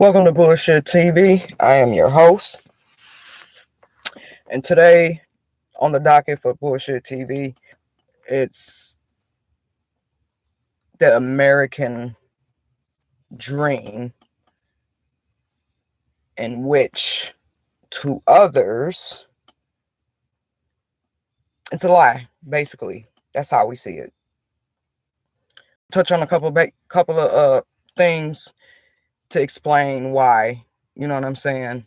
Welcome to Bullshit TV. I am your host. And today on the docket for Bullshit TV, it's the American dream, in which to others, it's a lie, basically. That's how we see it. Touch on a couple of things to explain why, you know what I'm saying?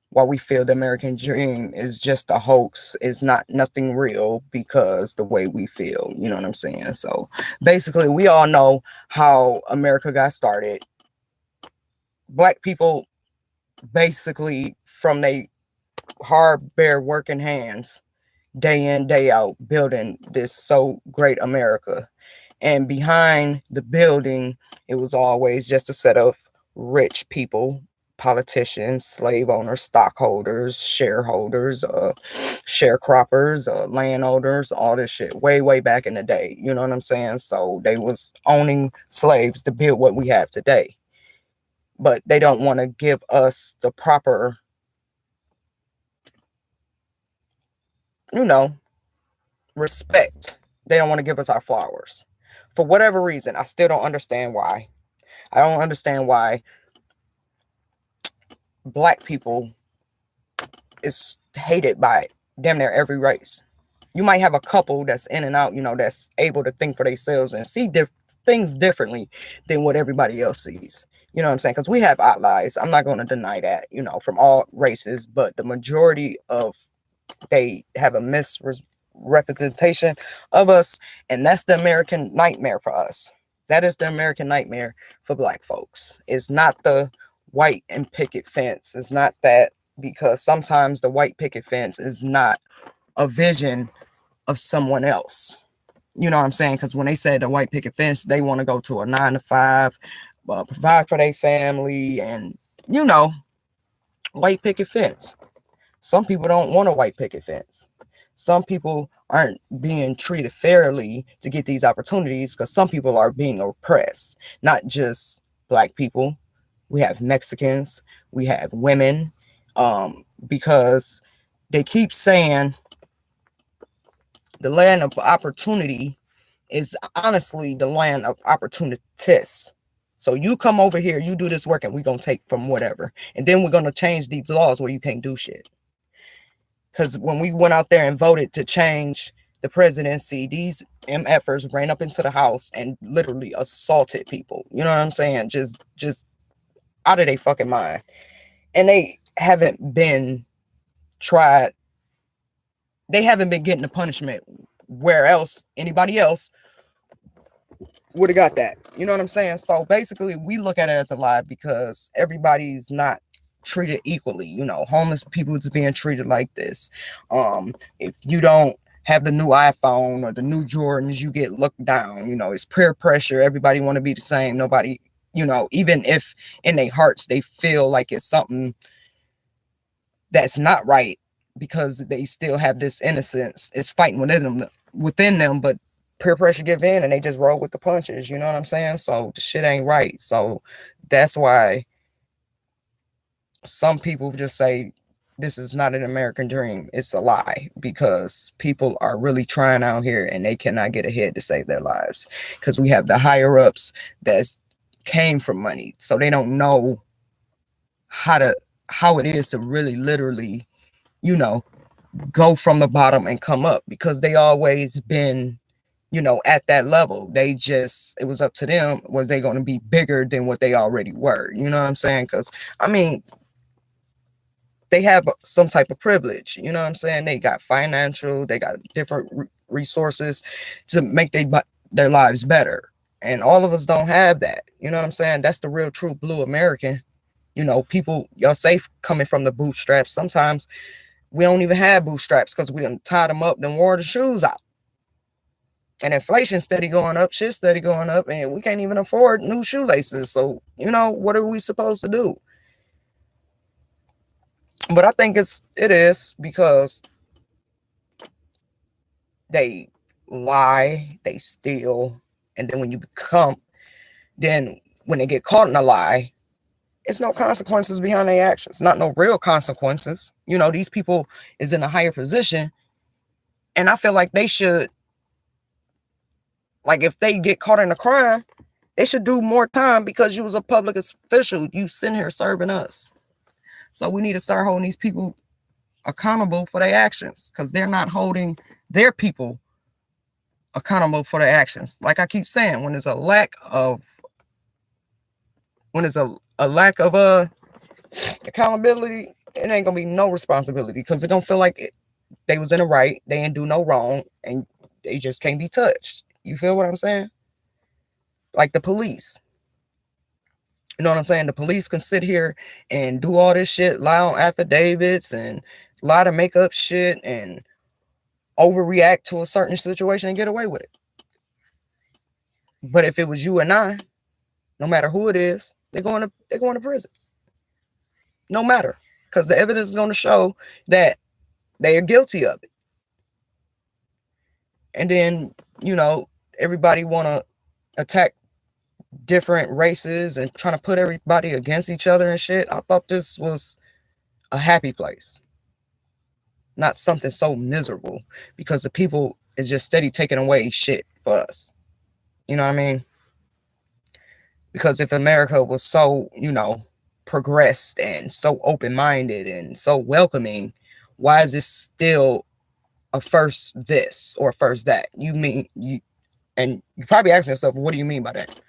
Why we feel the American dream is just a hoax, is not nothing real because the way we feel, you know what I'm saying? So basically, we all know how America got started. Black people, basically, from their hard, bare working hands, day in, day out, building this so great America. And behind the building, it was always just a set of rich people, politicians, slave owners, stockholders, shareholders, sharecroppers, landowners, all this shit way back in the day. You know what I'm saying? So they was owning slaves to build what we have today. But they don't want to give us the proper, you know, respect. They don't want to give us our flowers. For whatever reason, I still don't understand why. I don't understand why Black people is hated by damn near every race. You might have a couple that's in and out, that's able to think for themselves and see things differently than what everybody else sees. You know what I'm saying? Because we have allies. I'm not going to deny that, from all races, but the majority of they have a misrepresentation of us, and that's the American nightmare for us. That is the American nightmare for Black folks. It's not the white and picket fence. It's not that, because sometimes the white picket fence is not a vision of someone else. You know what I'm saying? Because when they say the white picket fence, they want to go to a 9 to 5, provide for their family, and white picket fence. Some people don't want a white picket fence. Some people aren't being treated fairly to get these opportunities because some people are being oppressed. Not just Black people. We have Mexicans. We have women. Because they keep saying the land of opportunity is honestly the land of opportunists. So you come over here, you do this work, and we're going to take from whatever. And then we're going to change these laws where you can't do shit. Because when we went out there and voted to change the presidency, these MFers ran up into the house and literally assaulted people. You know what I'm saying? Just out of their fucking mind. And they haven't been tried. They haven't been getting the punishment where else anybody else would have got that. You know what I'm saying? So basically, we look at it as a lie because everybody's not treated equally. Homeless people is being treated like this. If you don't have the new iPhone or the new Jordans, you get looked down. It's peer pressure. Everybody want to be the same. Nobody, even if in their hearts they feel like it's something that's not right, because they still have this innocence. It's fighting within them, but peer pressure give in and they just roll with the punches. You know what I'm saying? So the shit ain't right. So that's why some people just say this is not an American dream. It's a lie, because people are really trying out here and they cannot get ahead to save their lives, because we have the higher ups that came from money. So they don't know how it is to really literally, go from the bottom and come up, because they always been, at that level. It was up to them. Was they going to be bigger than what they already were? You know what I'm saying? Because, they have some type of privilege. You know what I'm saying? They got financial, they got different resources to make their lives better. And all of us don't have that. You know what I'm saying? That's the real true blue American. People, y'all safe coming from the bootstraps. Sometimes we don't even have bootstraps because we done tied them up, then wore the shoes out. And inflation steady going up, shit steady going up, and we can't even afford new shoelaces. So, what are we supposed to do? But I think it is because they lie, they steal, and then when they get caught in a lie, It's no consequences behind their actions, not no real consequences. You know, these people is in a higher position, and I feel like they should, like, if they get caught in a crime, they should do more time because you was a public official. You sitting here serving us. So we need to start holding these people accountable for their actions, because they're not holding their people accountable for their actions. Like I keep saying, when there's a lack of accountability, it ain't gonna be no responsibility, because they don't feel like they was in the right, they didn't do no wrong, and they just can't be touched. You feel what I'm saying? Like the police. You know what I'm saying? The police can sit here and do all this shit, lie on affidavits and lie to make up shit and overreact to a certain situation and get away with it. But if it was you and I, no matter who it is, they're going to prison. No matter. Because the evidence is going to show that they are guilty of it. And then, you know, everybody want to attack different races and trying to put everybody against each other and shit. I thought this was a happy place, not something so miserable, because the people is just steady taking away shit for us. You know what I mean? Because if America was so, you know, progressed and so open-minded and so welcoming, why is this still a first this or first that? You mean you, and you're probably asking yourself, what do you mean by that?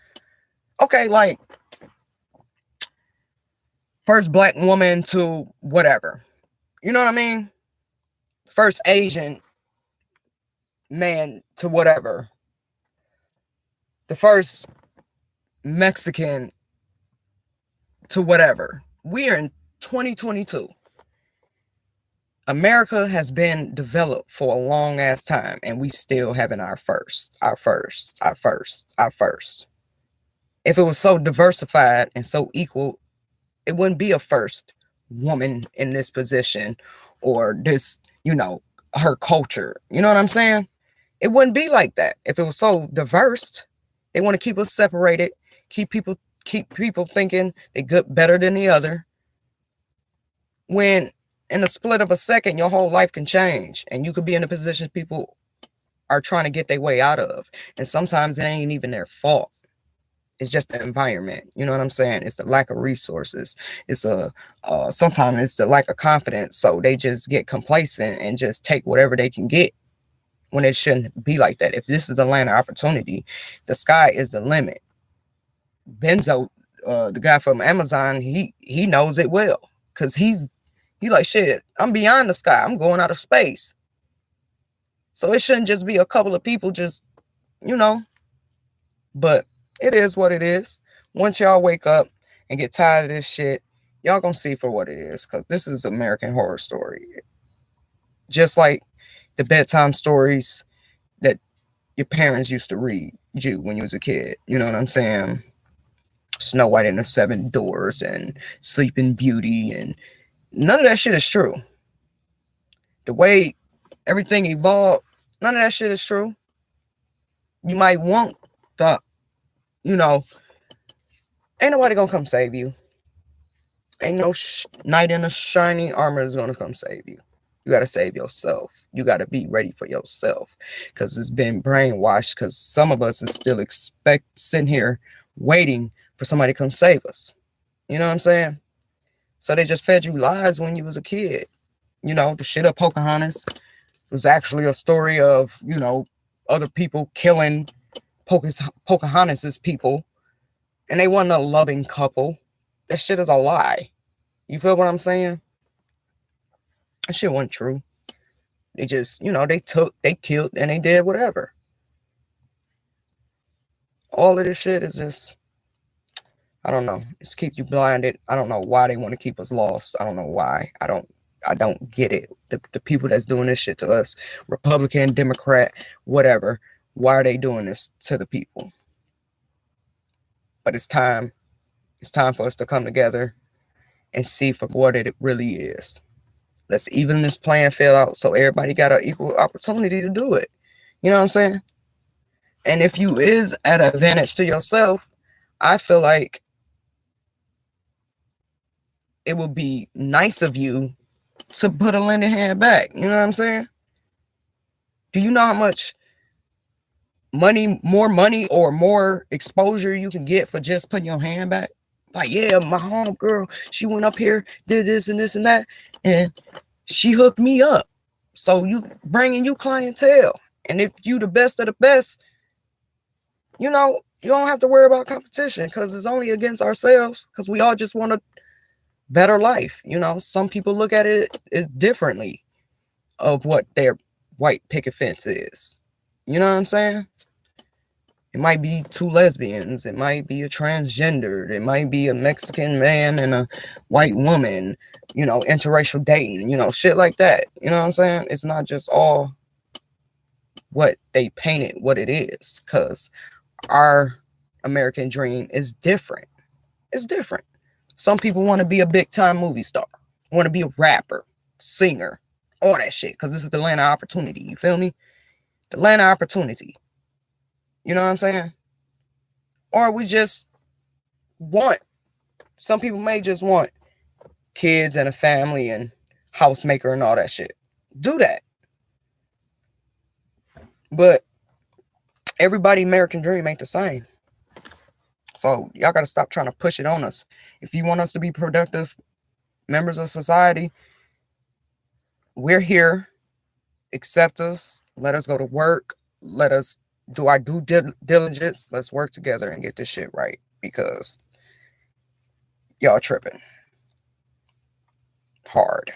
Okay, like first black woman to whatever. You know what I mean? First Asian man to whatever. The first Mexican to whatever. We are in 2022. America has been developed for a long ass time, and we still having our first. If it was so diversified and so equal, it wouldn't be a first woman in this position or this, you know, her culture. You know what I'm saying? It wouldn't be like that. If it was so diverse, they want to keep us separated, keep people thinking they good better than the other. When in a split of a second, your whole life can change, and you could be in a position people are trying to get their way out of. And sometimes it ain't even their fault. It's just the environment. You know what I'm saying? It's the lack of resources. It's sometimes it's the lack of confidence. So they just get complacent and just take whatever they can get, when it shouldn't be like that. If this is the land of opportunity, the sky is the limit. Benzo, the guy from Amazon, he knows it well, because he like, shit, I'm beyond the sky. I'm going out of space. So it shouldn't just be a couple of people just, you know, but it is what it is. Once y'all wake up and get tired of this shit, y'all gonna see for what it is, because this is American Horror Story. Just like the bedtime stories that your parents used to read you when you was a kid. You know what I'm saying? Snow White and the Seven Dwarfs and Sleeping Beauty, and none of that shit is true. The way everything evolved, none of that shit is true. You might want the, you know, ain't nobody gonna come save you. Ain't no knight in a shining armor is gonna come save you. You gotta save yourself. You gotta be ready for yourself, because it's been brainwashed. Because some of us is still sitting here waiting for somebody to come save us. You know what I'm saying? So they just fed you lies when you was a kid. You know, the shit of Pocahontas was actually a story of, you know, other people killing Pocahontas's people, and they wasn't a loving couple. That shit is a lie. You feel what I'm saying? That shit wasn't true. They just, you know, they killed, and they did whatever. All of this shit is just, I don't know. It's keep you blinded. I don't know why they want to keep us lost. I don't know why. I don't get it. The people that's doing this shit to us, Republican, Democrat, whatever, why are they doing this to the people? But it's time. It's time for us to come together and see for what it really is. Let's even this playing field out so everybody got an equal opportunity to do it. You know what I'm saying? And if you is at an advantage to yourself, I feel like it would be nice of you to put a lending hand back. You know what I'm saying? Do you know how much more money or more exposure you can get for just putting your hand back? Like, yeah, my homegirl, she went up here, did this and this and that, and she hooked me up. So you bringing you clientele. And if you the best of the best, you know, you don't have to worry about competition because it's only against ourselves because we all just want a better life. You know, some people look at it differently of what their white picket fence is. You know what I'm saying? It might be two lesbians. It might be a transgender. It might be a Mexican man and a white woman, you know, interracial dating, you know, shit like that. You know what I'm saying? It's not just all what they painted what it is, because our American dream is different. It's different. Some people want to be a big time movie star, want to be a rapper, singer, all that shit, because this is the land of opportunity. You feel me? The land of opportunity. You know what I'm saying? Or we just want, some people may just want kids and a family and housemaker and all that shit. Do that. But everybody American dream ain't the same. So y'all got to stop trying to push it on us. If you want us to be productive members of society, we're here. Accept us. Let us go to work. Let us do our due diligence. Let's work together and get this shit right, because y'all tripping hard.